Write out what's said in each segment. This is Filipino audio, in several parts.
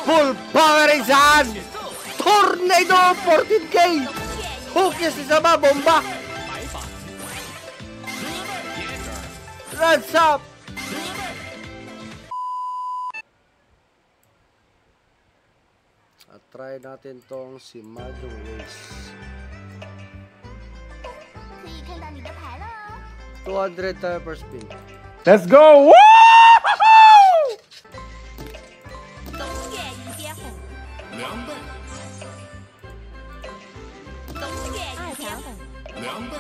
Full power saan? Tornado 14K! Hukis isa ba? Bomba! Runs up! At try natin tong si Mahjong Ways. 200 tayo per spin. Let's go! Woo! 东岳一接红2倍，东岳一接红2倍，2倍，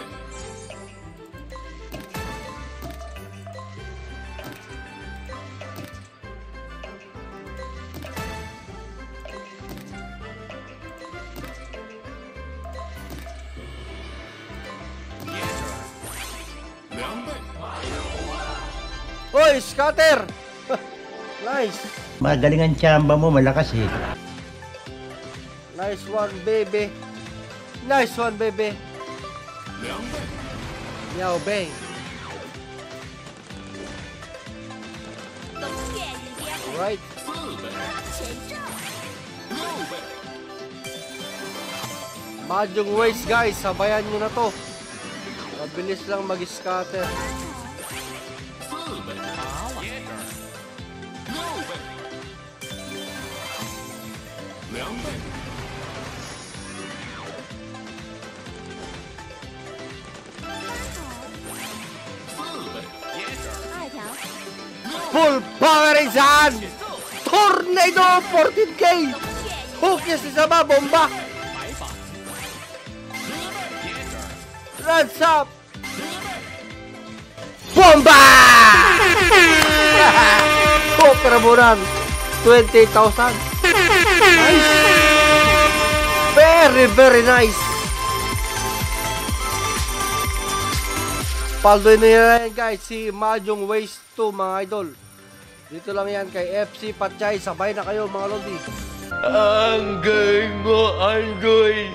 Hoy, scatter! Nice! Magaling ang tsamba mo, malakas eh. Nice one, baby! Nice one, baby! 2倍， Meow bang! 东岳一接红 Right! 4倍，前兆6倍， Mahjong Ways guys, sabayan nyo na to. Mabilis lang mag-scatter. 4倍，6倍，2倍， 4倍， 二条 Full power saan? Tornado 14K! 东岳 Hukis isa ba? Bomba! Runs up! Bomba! Kopera mo lang. 28,000. Nice! Very, very nice! Paldoy na yan guys, si Mahjong Ways 2 mga idol. Dito lang yan kay FC Patchay. Sabay na kayo mga lodi. Ang galing mo, Andoy!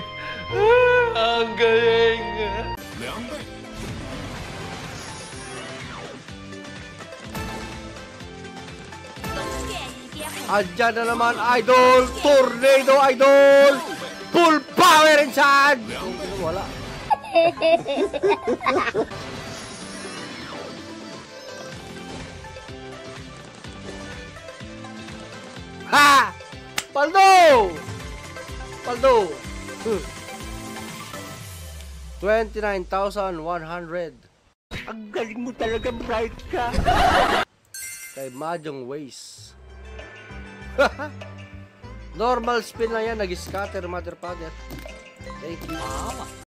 Ang galing! 2倍， 东岳一接红 Andyan na naman idol. Tornado idol. Full power inside. Wala. Ha! Paldo! Paldo! 29,100. Ang galing mo talaga, bright ka! Kay Mahjong Ways. Normal spin na yan. Nag-scatter, mother father. Thank you.